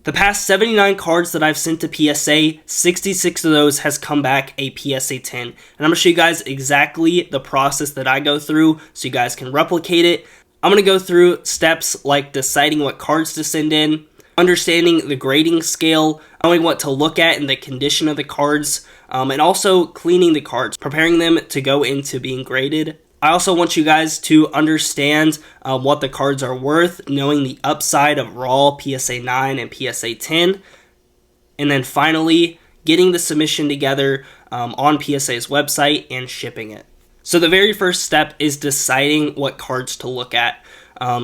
The past 79 cards that I've sent to PSA, 66 of those has come back a PSA 10. And I'm going to show you guys exactly the process that I go through so you guys can replicate it. I'm going to go through steps like deciding what cards to send in, understanding the grading scale, knowing what to look at and the condition of the cards, and also cleaning the cards, preparing them to go into being graded. I also want you guys to understand what the cards are worth, knowing the upside of raw PSA 9 and PSA 10, and then finally getting the submission together on PSA's website and shipping it. So the very first step is deciding what cards to look at.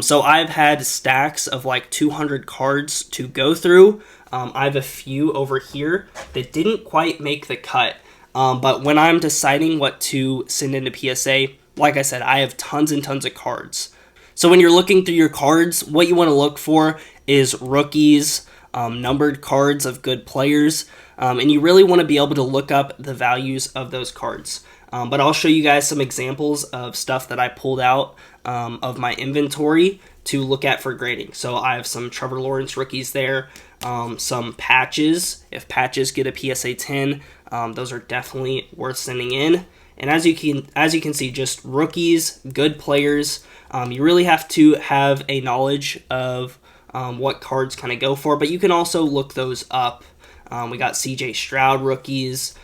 So I've had stacks of like 200 cards to go through. I have a few over here that didn't quite make the cut, but when I'm deciding what to send into PSA, like I said, I have tons and tons of cards. So when you're looking through your cards, what you want to look for is rookies, numbered cards of good players, and you really want to be able to look up the values of those cards. But I'll show you guys some examples of stuff that I pulled out of my inventory to look at for grading. So I have some Trevor Lawrence rookies there, some patches. If patches get a PSA 10, those are definitely worth sending in. And as you can see, just rookies, good players. You really have to have a knowledge of what cards kind of go for, but you can also look those up. We got CJ Stroud rookies,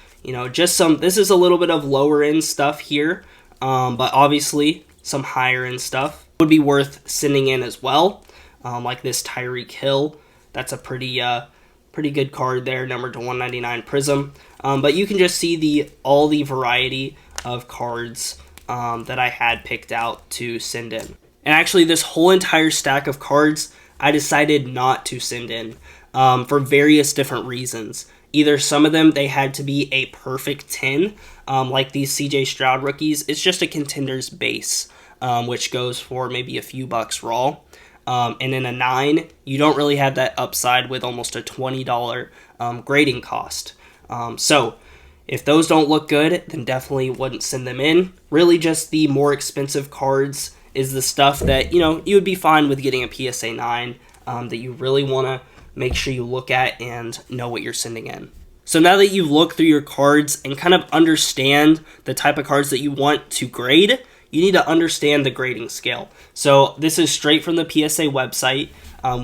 just some. This is a little bit of lower end stuff here, but obviously some higher end stuff would be worth sending in as well. Like this Tyreek Hill, that's a pretty good card there, numbered to 199 Prism. But you can just see all the variety of cards that I had picked out to send in. And actually, this whole entire stack of cards, I decided not to send in for various different reasons. Either some of them, they had to be a perfect 10, like these CJ Stroud rookies. It's just a contender's base, which goes for maybe a few bucks raw. And in a 9, you don't really have that upside with almost a $20 grading cost. So if those don't look good, then definitely wouldn't send them in. Really just the more expensive cards is the stuff that, you would be fine with getting a PSA 9 that you really want to make sure you look at and know what you're sending in. So now that you've looked through your cards and kind of understand the type of cards that you want to grade, you need to understand the grading scale. So this is straight from the PSA website.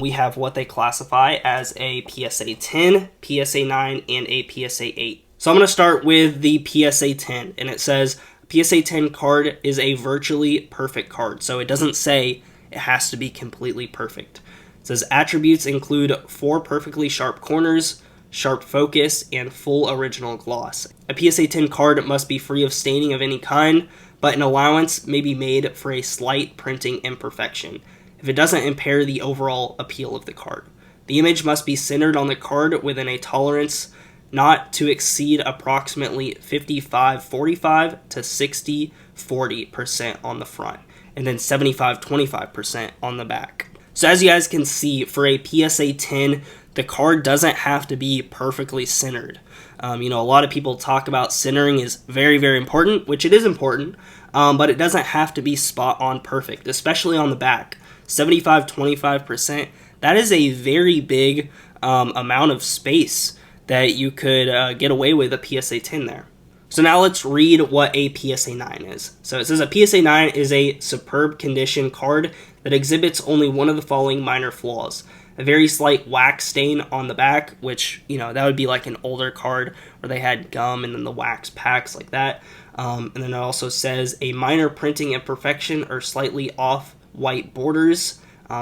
We have what they classify as a PSA 10, PSA 9, and a PSA 8. So I'm going to start with the PSA 10, and it says PSA 10 card is a virtually perfect card. So it doesn't say it has to be completely perfect. It says attributes include 4 perfectly sharp corners, sharp focus, and full original gloss. A PSA 10 card must be free of staining of any kind, but an allowance may be made for a slight printing imperfection if it doesn't impair the overall appeal of the card. The image must be centered on the card within a tolerance not to exceed approximately 55-45 to 60-40% on the front, and then 75-25% on the back. So as you guys can see, for a PSA 10, the card doesn't have to be perfectly centered. A lot of people talk about centering is very, very important, which it is important, but it doesn't have to be spot on perfect, especially on the back. 75-25%, that is a very big amount of space that you could get away with a PSA 10 there. So now let's read what a PSA 9 is. So it says a PSA 9 is a superb condition card that exhibits only one of the following minor flaws. A very slight wax stain on the back, which, that would be like an older card where they had gum and then the wax packs like that. And then it also says a minor printing imperfection or slightly off white borders.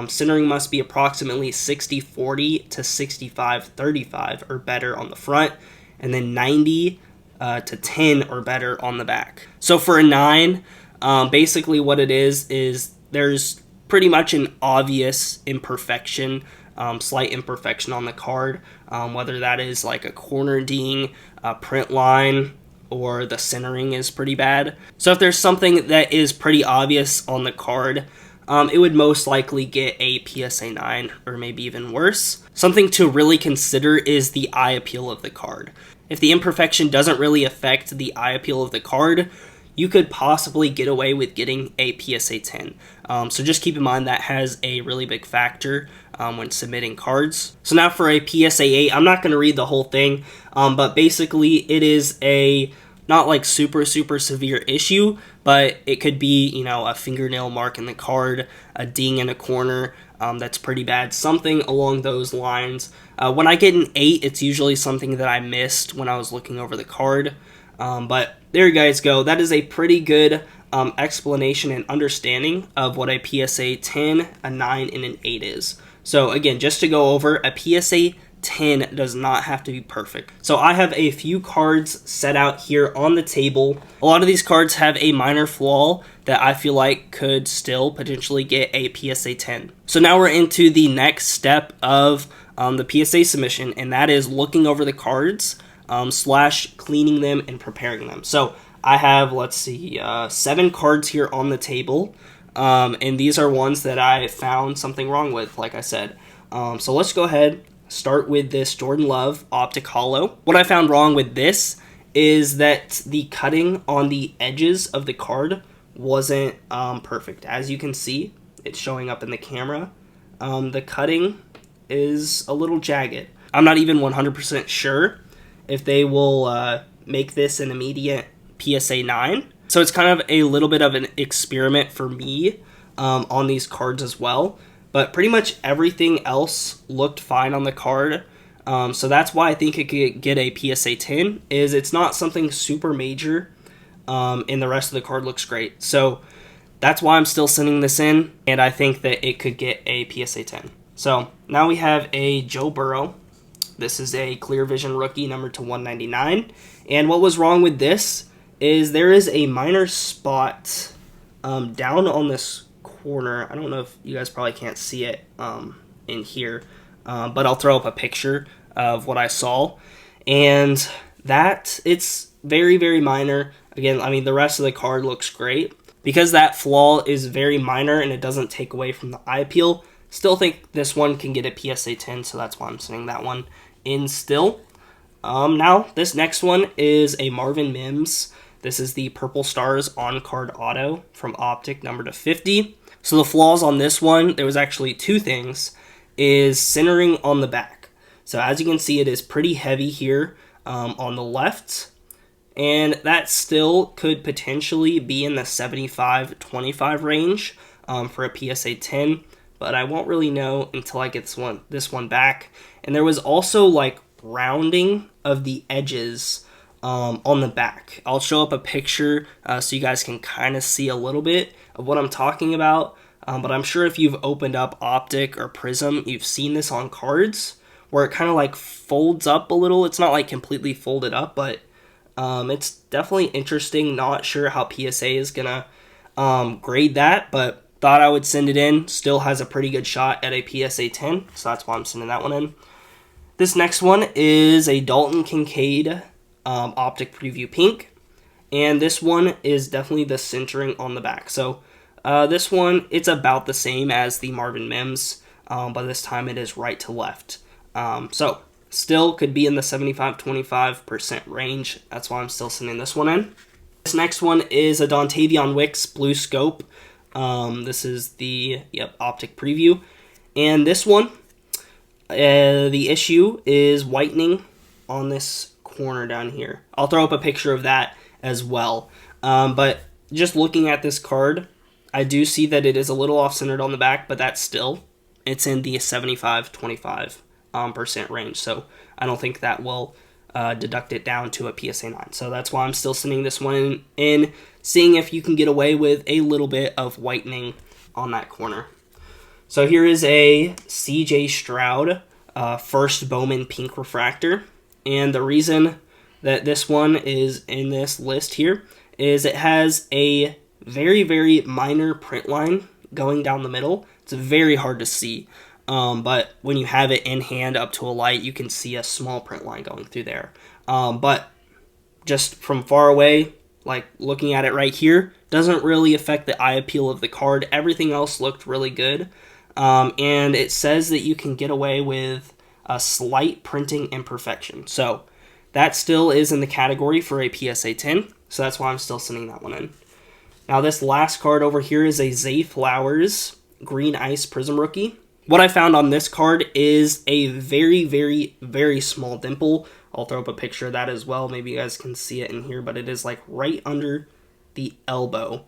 Centering must be approximately 60-40 to 65-35 or better on the front, and then 90 to 10 or better on the back. So for a 9, basically what it is there's pretty much an obvious imperfection, slight imperfection on the card, whether that is like a corner ding, a print line, or the centering is pretty bad. So if there's something that is pretty obvious on the card, it would most likely get a PSA 9 or maybe even worse. Something to really consider is the eye appeal of the card. If the imperfection doesn't really affect the eye appeal of the card, you could possibly get away with getting a PSA 10. So just keep in mind that has a really big factor when submitting cards. So now for a PSA 8, I'm not going to read the whole thing, but basically it is a not like super severe issue, but it could be, you know, a fingernail mark in the card, a ding in a corner, that's pretty bad, something along those lines. When I get an 8, it's usually something that I missed when I was looking over the card. But there you guys go. That is a pretty good explanation and understanding of what a PSA 10, a 9, and an 8 is. So again, just to go over, a PSA 10 does not have to be perfect. So I have a few cards set out here on the table. A lot of these cards have a minor flaw that I feel like could still potentially get a PSA 10. So now we're into the next step of the PSA submission, and that is looking over the cards / cleaning them and preparing them. So I have, let's see, 7 cards here on the table, and these are ones that I found something wrong with, like I said. So let's go ahead, start with this Jordan Love Optic Holo. What I found wrong with this is that the cutting on the edges of the card wasn't perfect. As you can see, it's showing up in the camera. The cutting is a little jagged. I'm not even 100% sure if they will make this an immediate PSA 9. So it's kind of a little bit of an experiment for me on these cards as well. But pretty much everything else looked fine on the card. So that's why I think it could get a PSA 10, is it's not something super major, and the rest of the card looks great. So that's why I'm still sending this in, and I think that it could get a PSA 10. So now we have a Joe Burrow. This is a Clear Vision rookie, numbered to 199. And what was wrong with this is there is a minor spot down on this corner. I don't know if you guys probably can't see it in here, but I'll throw up a picture of what I saw. And that, it's very minor. Again, I mean, the rest of the card looks great. Because that flaw is very minor and it doesn't take away from the eye appeal, still think this one can get a PSA 10, so that's why I'm sending that one in still. Now, this next one is a Marvin Mims. This is the Purple Stars on-card auto from Optic, numbered to 50. So the flaws on this one, there was actually 2 things, is centering on the back. So as you can see, it is pretty heavy here on the left, and that still could potentially be in the 75-25 range for a PSA 10, but I won't really know until I get this one back. And there was also like rounding of the edges on the back. I'll show up a picture so you guys can kind of see a little bit of what I'm talking about, but I'm sure if you've opened up Optic or Prism, you've seen this on cards where it kind of like folds up a little. It's not like completely folded up, but it's definitely interesting. Not sure how PSA is gonna grade that, but thought I would send it in. Still has a pretty good shot at a PSA 10, so that's why I'm sending that one in. This next one is a Dalton Kincaid Optic Preview Pink, and this one is definitely the centering on the back. So this one, it's about the same as the Marvin Mims, but this time it is right to left. So still could be in the 75-25% range. That's why I'm still sending this one in. This next one is a Dontavion Wicks Blue Scope. This is the Optic Preview, and this one, the issue is whitening on this corner down here. I'll throw up a picture of that as well. But just looking at this card, I do see that it is a little off-centered on the back, but that's still, it's in the 75-25% range. So I don't think that will deduct it down to a PSA 9. So that's why I'm still sending this one in, seeing if you can get away with a little bit of whitening on that corner. So here is a CJ Stroud First Bowman Pink Refractor. And the reason that this one is in this list here is it has a very minor print line going down the middle. It's very hard to see. But when you have it in hand up to a light, you can see a small print line going through there. But just from far away, like looking at it right here, doesn't really affect the eye appeal of the card. Everything else looked really good. And it says that you can get away with a slight printing imperfection. So that still is in the category for a PSA 10. So that's why I'm still sending that one in. Now this last card over here is a Zay Flowers Green Ice Prism Rookie. What I found on this card is a very, very, very small dimple. I'll throw up a picture of that as well. Maybe you guys can see it in here, but it is like right under the elbow.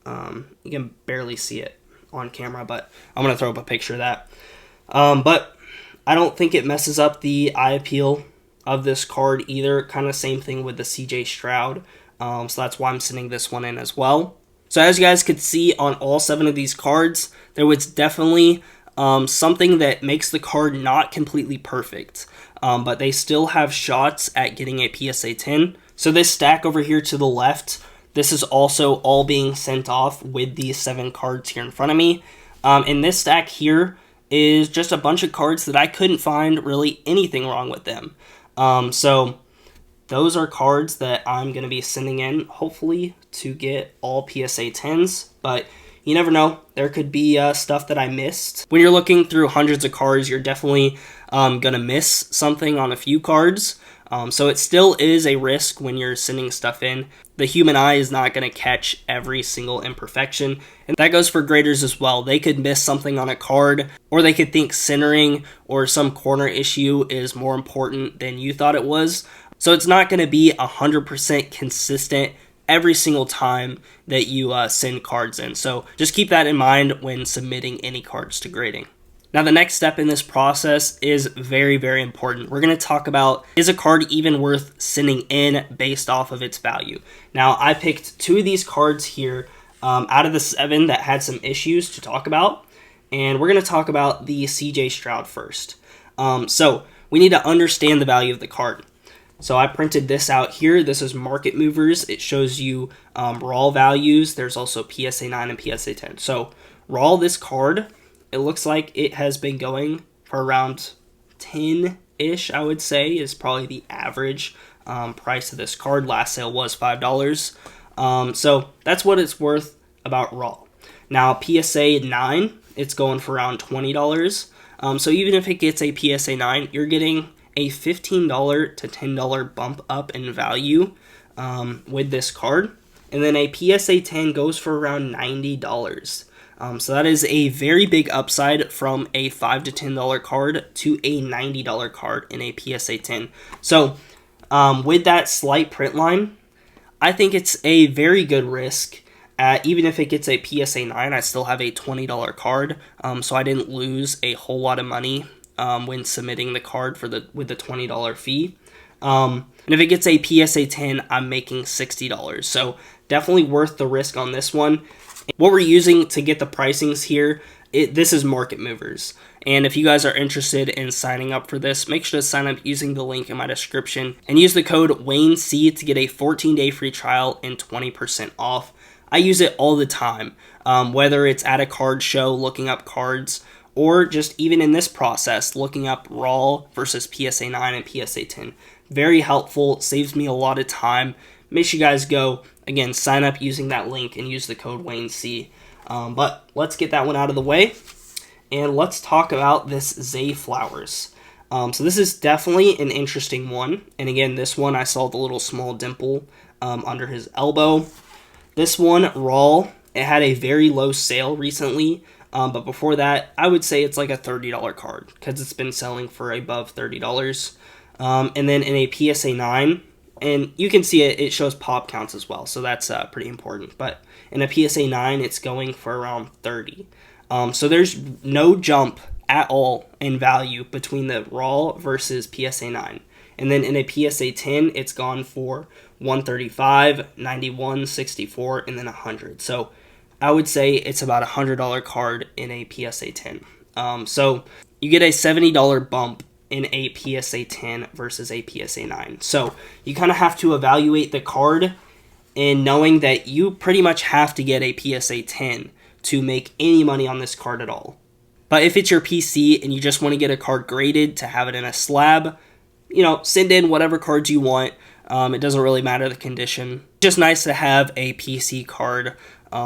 You can barely see it on camera, but I'm going to throw up a picture of that. But I don't think it messes up the eye appeal of this card either. Kind of same thing with the CJ Stroud. So that's why I'm sending this one in as well. So as you guys could see on all 7 of these cards, there was definitely something that makes the card not completely perfect. But they still have shots at getting a PSA 10. So this stack over here to the left, this is also all being sent off with these 7 cards here in front of me. And this stack here is just a bunch of cards that I couldn't find really anything wrong with them. So those are cards that I'm going to be sending in, hopefully, to get all PSA 10s. But you never know. There could be stuff that I missed. When you're looking through hundreds of cards, you're definitely going to miss something on a few cards. So it still is a risk when you're sending stuff in. The human eye is not going to catch every single imperfection. And that goes for graders as well. They could miss something on a card, or they could think centering or some corner issue is more important than you thought it was. So it's not going to be 100% consistent every single time that you send cards in. So just keep that in mind when submitting any cards to grading. Now the next step in this process is very, very important. We're going to talk about, is a card even worth sending in based off of its value? Now I picked 2 of these cards here out of the 7 that had some issues to talk about. And we're going to talk about the CJ Stroud first. So we need to understand the value of the card. So I printed this out here. This is Market Movers. It shows you raw values. There's also PSA 9 and PSA 10. So raw, this card, it looks like it has been going for around 10-ish, I would say, is probably the average price of this card. Last sale was $5. So that's what it's worth about raw. Now PSA 9, it's going for around $20. So even if it gets a PSA 9, you're getting a $15 to $10 bump up in value with this card. And then a PSA 10 goes for around $90. So that is a very big upside from a $5 to $10 card to a $90 card in a PSA 10. So with that slight print line, I think it's a very good risk. Even if it gets a PSA 9, I still have a $20 card. So I didn't lose a whole lot of money when submitting the card with the $20 fee. And if it gets a PSA 10, I'm making $60. So definitely worth the risk on this one. What we're using to get the pricings here, this is Market Movers. And if you guys are interested in signing up for this, make sure to sign up using the link in my description and use the code WayneC to get a 14-day free trial and 20% off. I use it all the time, whether it's at a card show looking up cards, or just even in this process, looking up raw versus PSA 9 and PSA 10. Very helpful, saves me a lot of time. Make sure you guys go, again, sign up using that link and use the code WayneC. But let's get that one out of the way, and let's talk about this Zay Flowers. So this is definitely an interesting one, and again, this one I saw the little small dimple under his elbow. This one, raw, it had a very low sale recently. But before that, I would say it's like a $30 card because it's been selling for above $30. And then in a PSA 9, and you can see it shows pop counts as well, so that's pretty important. But in a PSA 9, it's going for around 30. So there's no jump at all in value between the raw versus PSA 9. And then in a PSA 10, it's gone for 135, 91, 64, and then 100. So I would say it's about a $100 card in a PSA 10. So you get a $70 bump in a PSA 10 versus a PSA 9. So you kind of have to evaluate the card and knowing that you pretty much have to get a PSA 10 to make any money on this card at all. But if it's your PC and you just want to get a card graded to have it in a slab, send in whatever cards you want. It doesn't really matter the condition. Just nice to have a PC card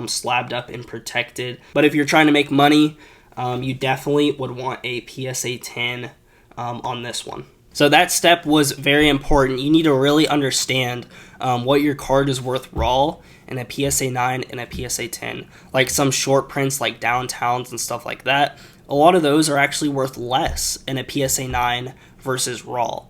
slabbed up and protected. But if you're trying to make money, you definitely would want a PSA 10 on this one. So that step was very important. You need to really understand what your card is worth raw in a PSA 9 and a PSA 10. Like some short prints like downtowns and stuff like that, a lot of those are actually worth less in a PSA 9 versus raw.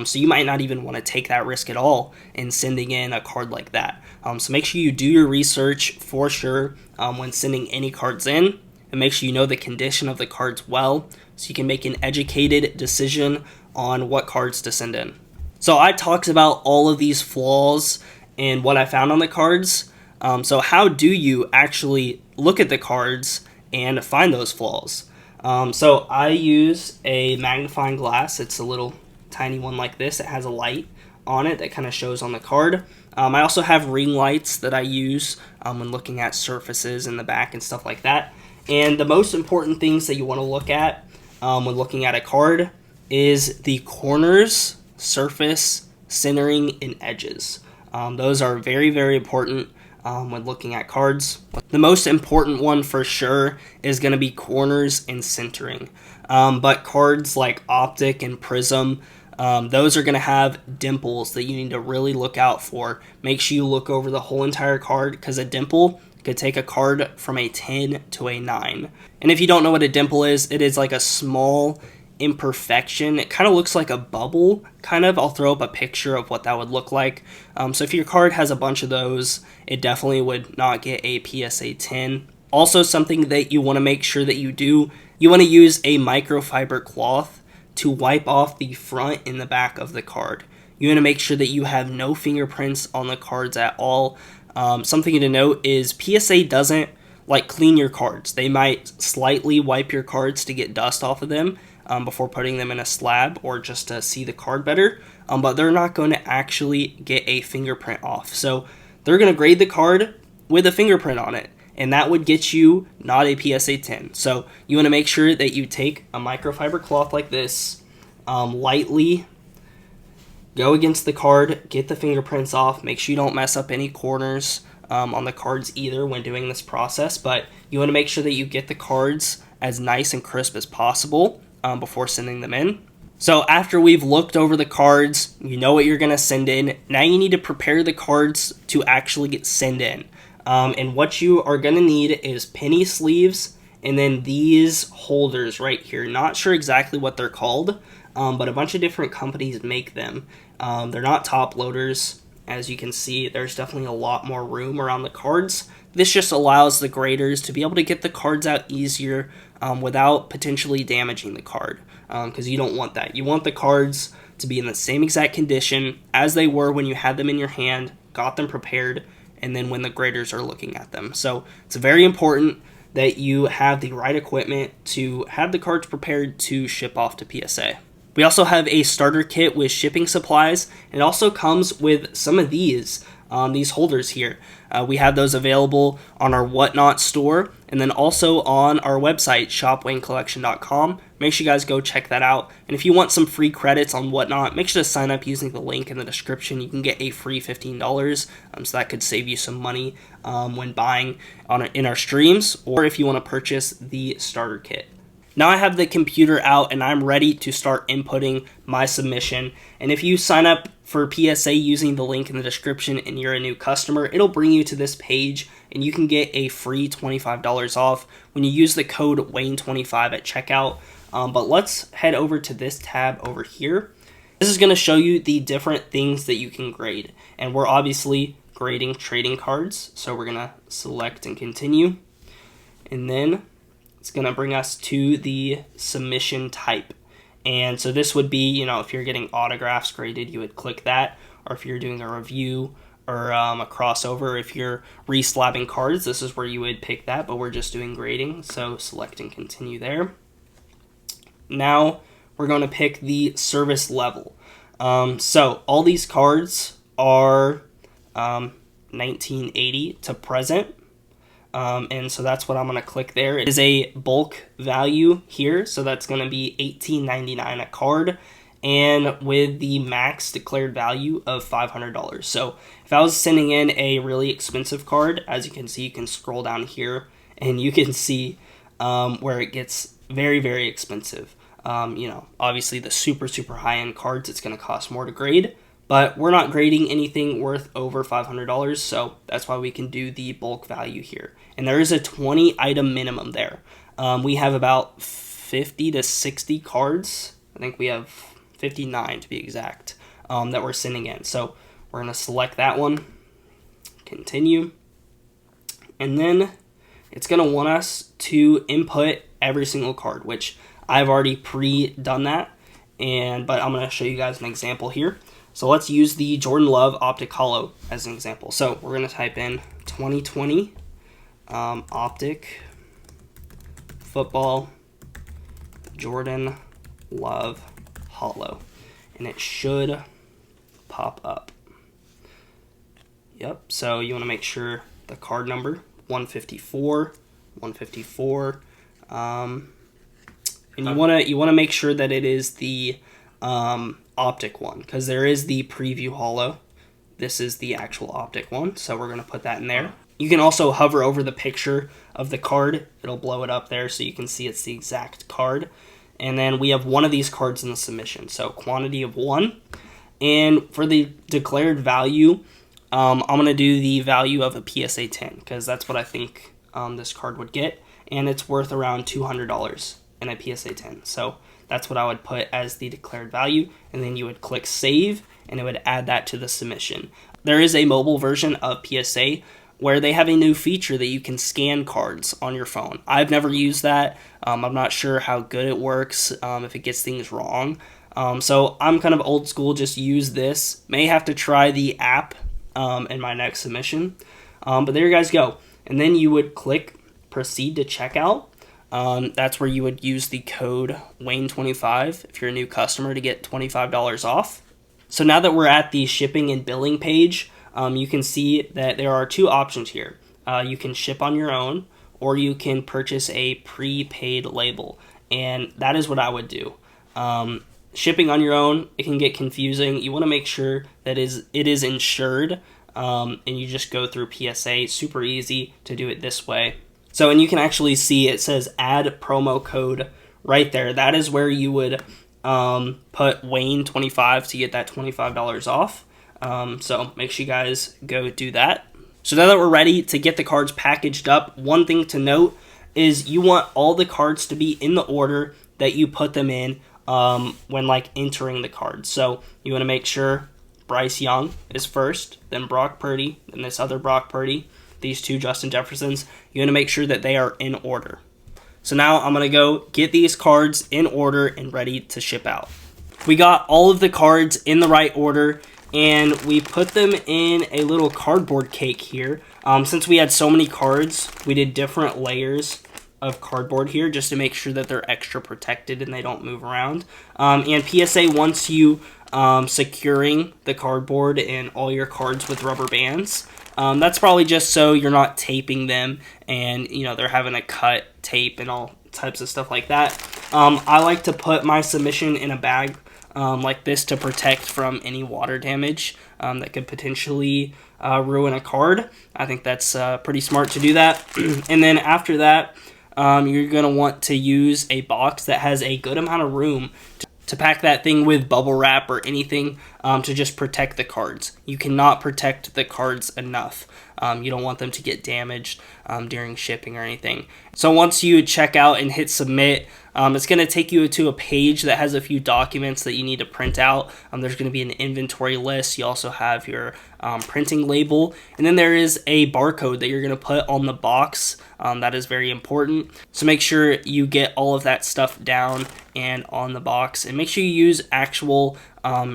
So you might not even want to take that risk at all in sending in a card like that. So make sure you do your research for sure when sending any cards in, and make sure you know the condition of the cards well, so you can make an educated decision on what cards to send in. So I talked about all of these flaws and what I found on the cards. So how do you actually look at the cards and find those flaws? So I use a magnifying glass. It's a little tiny one like this. It has a light on it that kind of shows on the card. I also have ring lights that I use when looking at surfaces in the back and stuff like that. And the most important things that you want to look at when looking at a card is the corners, surface, centering, and edges. Those are very, very important when looking at cards. The most important one for sure is going to be corners and centering. But cards like Optic and Prism, those are going to have dimples that you need to really look out for. Make sure you look over the whole entire card, because a dimple could take a card from a 10 to a 9. And if you don't know what a dimple is, it is like a small imperfection. It kind of looks like a bubble, kind of. I'll throw up a picture of what that would look like. So if your card has a bunch of those, it definitely would not get a PSA 10. Also, something that you want to make sure that you do, you want to use a microfiber cloth to wipe off the front and the back of the card. You want to make sure that you have no fingerprints on the cards at all. Something to note is PSA doesn't like clean your cards. They might slightly wipe your cards to get dust off of them before putting them in a slab or just to see the card better, but they're not going to actually get a fingerprint off. So they're going to grade the card with a fingerprint on it, and that would get you not a PSA 10. So you want to make sure that you take a microfiber cloth like this, lightly go against the card, get the fingerprints off, make sure you don't mess up any corners on the cards either when doing this process, but you want to make sure that you get the cards as nice and crisp as possible before sending them in. So after we've looked over the cards, you know what you're going to send in. Now you need to prepare the cards to actually get sent in. And what you are going to need is penny sleeves and then these holders right here. Not sure exactly what they're called, but a bunch of different companies make them. They're not top loaders. As you can see, there's definitely a lot more room around the cards. This just allows the graders to be able to get the cards out easier without potentially damaging the card, because you don't want that. You want the cards to be in the same exact condition as they were when you had them in your hand, got them prepared, and then when the graders are looking at them. So it's very important that you have the right equipment to have the cards prepared to ship off to PSA. We also have a starter kit with shipping supplies. It also comes with some of these holders here. We have those available on our Whatnot store and then also on our website, shopwaynecollection.com. Make sure you guys go check that out. And if you want some free credits on Whatnot, make sure to sign up using the link in the description. You can get a free $15, so that could save you some money when buying in our streams, or if you want to purchase the starter kit. Now I have the computer out and I'm ready to start inputting my submission. And if you sign up for PSA using the link in the description and you're a new customer, it'll bring you to this page and you can get a free $25 off when you use the code Wayne25 at checkout. But let's head over to this tab over here. This is going to show you the different things that you can grade. And we're obviously grading trading cards. So we're going to select and continue. And then it's going to bring us to the submission type. And so this would be, if you're getting autographs graded, you would click that. Or if you're doing a review or a crossover, if you're reslabbing cards, this is where you would pick that. But we're just doing grading. So select and continue there. Now we're going to pick the service level. So all these cards are 1980 to present. And so that's what I'm going to click there. It is a bulk value here, so that's going to be $18.99 a card, and with the max declared value of $500. So if I was sending in a really expensive card, as you can see, you can scroll down here, and you can see where it gets very, very expensive. Obviously the super high-end cards, it's going to cost more to grade, but we're not grading anything worth over $500, so that's why we can do the bulk value here. And there is a 20 item minimum there. We have about 50 to 60 cards. I think we have 59 to be exact, that we're sending in. So we're going to select that one, continue, and then it's going to want us to input every single card, which I've already pre-done that, but I'm going to show you guys an example here. So let's use the Jordan Love Optic Holo as an example. So we're going to type in 2020 Optic Football Jordan Love Holo, and it should pop up. Yep, so you want to make sure the card number 154, and you want to make sure that it is the optic one, because there is the preview holo. This is the actual optic one, so we're going to put that in there. You can also hover over the picture of the card. It'll blow it up there so you can see it's the exact card. And then we have one of these cards in the submission, so quantity of 1. And for the declared value, I'm going to do the value of a PSA 10, because that's what I think this card would get, and it's worth around $200 in a PSA 10. So that's what I would put as the declared value, and then you would click save, and it would add that to the submission. There is a mobile version of PSA where they have a new feature that you can scan cards on your phone. I've never used that. I'm not sure how good it works, if it gets things wrong. So I'm kind of old school, just use this. May have to try the app in my next submission. But there you guys go. And then you would click proceed to checkout. That's where you would use the code Wayne25 if you're a new customer to get $25 off. So now that we're at the shipping and billing page, you can see that there are two options here. You can ship on your own, or you can purchase a prepaid label, and that is what I would do. Shipping on your own, it can get confusing. You want to make sure that it is insured, and you just go through PSA. Super easy to do it this way. So, and you can actually see it says add promo code right there. That is where you would put Wayne25 to get that $25 off. So make sure you guys go do that. So now that we're ready to get the cards packaged up, one thing to note is you want all the cards to be in the order that you put them in when entering the cards. So you want to make sure Bryce Young is first, then Brock Purdy, then this other Brock Purdy, these two Justin Jeffersons. You want to make sure that they are in order. So now I'm going to go get these cards in order and ready to ship out. We got all of the cards in the right order, and we put them in a little cardboard cake here. Since we had so many cards, we did different layers of cardboard here just to make sure that they're extra protected and they don't move around. And PSA wants you securing the cardboard and all your cards with rubber bands. That's probably just so you're not taping them and they're having to cut tape and all types of stuff like that. I like to put my submission in a bag like this to protect from any water damage that could potentially ruin a card. I think that's pretty smart to do that. And then after that, you're going to want to use a box that has a good amount of room to pack that thing with bubble wrap or anything to just protect the cards. You cannot protect the cards enough. You don't want them to get damaged during shipping or anything. So once you check out and hit submit, it's going to take you to a page that has a few documents that you need to print out. There's going to be an inventory list. You also have your printing label. And then there is a barcode that you're going to put on the box. That is very important. So make sure you get all of that stuff down and on the box. And make sure you use actual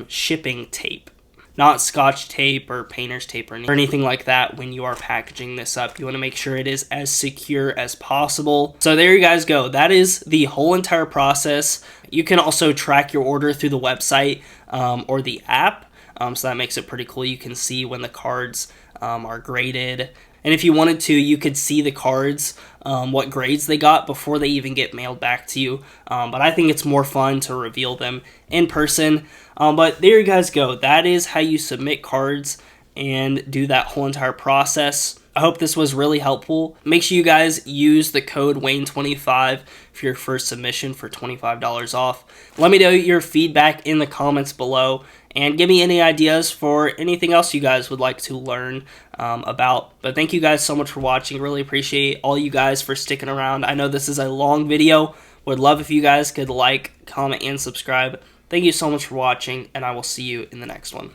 shipping tape. Not Scotch tape or painter's tape or anything like that when you are packaging this up. You want to make sure it is as secure as possible. So there you guys go. That is the whole entire process. You can also track your order through the website or the app. So that makes it pretty cool. You can see when the cards are graded. And if you wanted to, you could see the cards, what grades they got before they even get mailed back to you. But I think it's more fun to reveal them in person. But there you guys go. That is how you submit cards and do that whole entire process. I hope this was really helpful. Make sure you guys use the code Wayne25 for your first submission for $25 off. Let me know your feedback in the comments below, and give me any ideas for anything else you guys would like to learn about. But thank you guys so much for watching. Really appreciate all you guys for sticking around. I know this is a long video. Would love if you guys could like, comment, and subscribe. Thank you so much for watching, and I will see you in the next one.